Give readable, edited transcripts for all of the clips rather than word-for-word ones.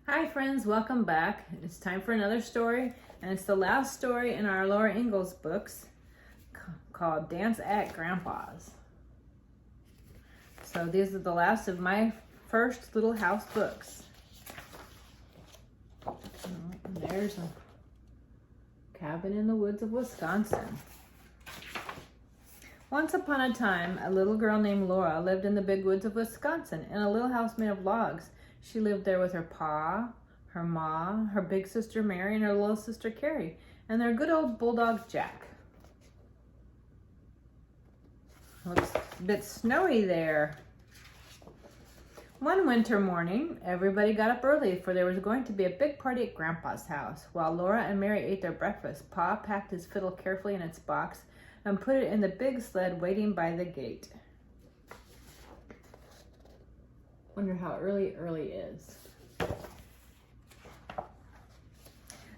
Hi friends, welcome back. It's time for another story, and it's the last story in our Laura Ingalls books called Dance at Grandpa's. So these are the last of my first Little House books. And there's a cabin in the woods of Wisconsin. Once upon a time, a little girl named Laura lived in the big woods of Wisconsin in a little house made of logs. She lived there with her pa, her ma, her big sister Mary, and her little sister Carrie, and their good old bulldog Jack. Looks a bit snowy there. One winter morning, everybody got up early, for there was going to be a big party at Grandpa's house. While Laura and Mary ate their breakfast, Pa packed his fiddle carefully in its box and put it in the big sled waiting by the gate. Wonder how early is.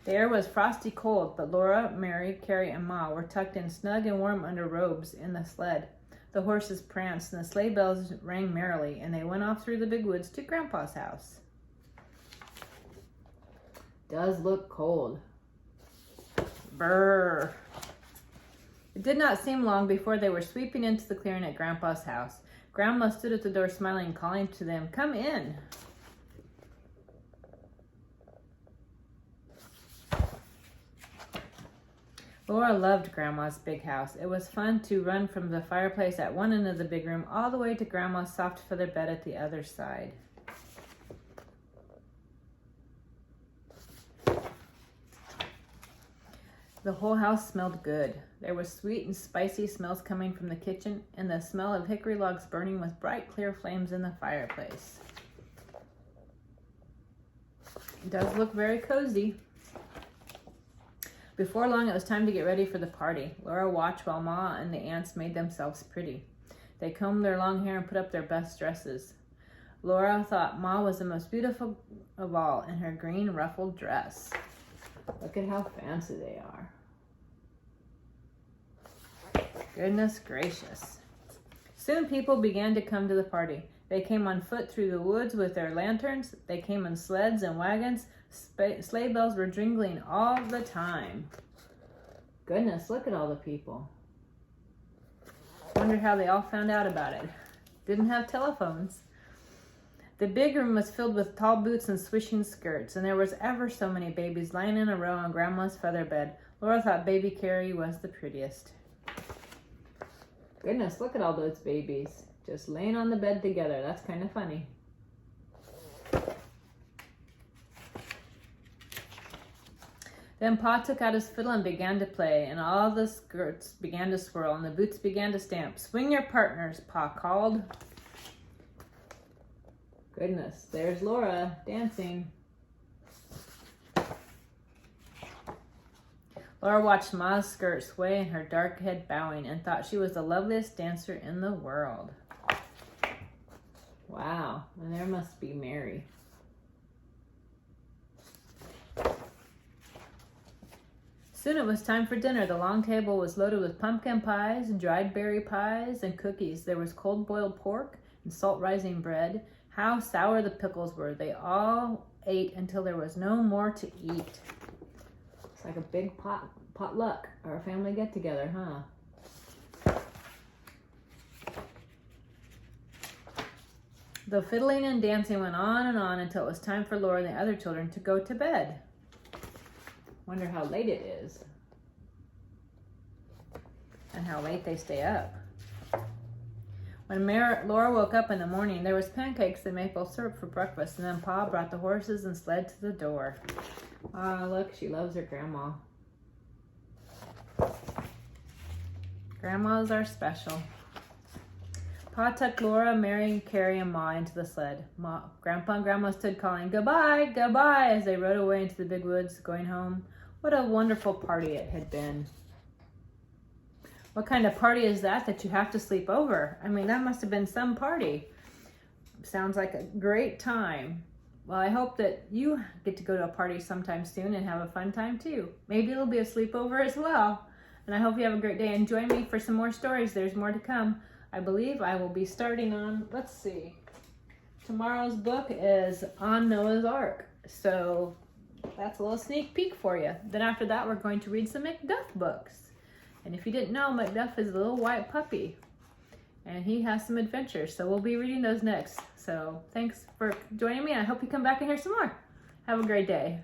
The air was frosty cold, but Laura, Mary, Carrie, and Ma were tucked in snug and warm under robes in the sled. The horses pranced and the sleigh bells rang merrily, and they went off through the big woods to Grandpa's house. Does look cold. Brr. It did not seem long before they were sweeping into the clearing at Grandpa's house. Grandma stood at the door smiling, calling to them, "Come in." Laura loved Grandma's big house. It was fun to run from the fireplace at one end of the big room all the way to Grandma's soft feather bed at the other side. The whole house smelled good. There was sweet and spicy smells coming from the kitchen, and the smell of hickory logs burning with bright, clear flames in the fireplace. It does look very cozy. Before long, it was time to get ready for the party. Laura watched while Ma and the aunts made themselves pretty. They combed their long hair and put up their best dresses. Laura thought Ma was the most beautiful of all in her green ruffled dress. Look at how fancy they are. Goodness gracious. Soon people began to come to the party. They came on foot through the woods with their lanterns. They came in sleds and wagons. Sleigh bells were jingling all the time. Goodness, look at all the people. Wonder how they all found out about it. Didn't have telephones. The big room was filled with tall boots and swishing skirts, and there was ever so many babies lying in a row on Grandma's feather bed. Laura thought baby Carrie was the prettiest. Goodness, look at all those babies just laying on the bed together. That's kind of funny. Then Pa took out his fiddle and began to play, and all the skirts began to swirl, and the boots began to stamp. "Swing your partners," Pa called. Goodness, there's Laura dancing. Laura watched Ma's skirt sway and her dark head bowing and thought she was the loveliest dancer in the world. Wow, and there must be Mary. Soon it was time for dinner. The long table was loaded with pumpkin pies, dried berry pies, and cookies. There was cold boiled pork and salt rising bread. How sour the pickles were. They all ate until there was no more to eat. It's like a big potluck or a family get-together, huh? The fiddling and dancing went on and on until it was time for Laura and the other children to go to bed. Wonder how late it is. And how late they stay up. When Laura woke up in the morning, there was pancakes and maple syrup for breakfast, and then Pa brought the horses and sled to the door. Ah, look, she loves her grandma. Grandmas are special. Pa tucked Laura, Mary, Carrie, and Ma into the sled. Grandpa and Grandma stood calling, "Goodbye, goodbye," as they rode away into the big woods, going home. What a wonderful party it had been. What kind of party is that you have to sleep over? I mean, that must have been some party. Sounds like a great time. Well, I hope that you get to go to a party sometime soon and have a fun time too. Maybe it'll be a sleepover as well. And I hope you have a great day. And join me for some more stories. There's more to come. I believe I will be starting on, let's see. Tomorrow's book is On Noah's Ark. So that's a little sneak peek for you. Then after that, we're going to read some Macduff books. And if you didn't know, Macduff is a little white puppy. And he has some adventures. So we'll be reading those next. So thanks for joining me. I hope you come back and hear some more. Have a great day.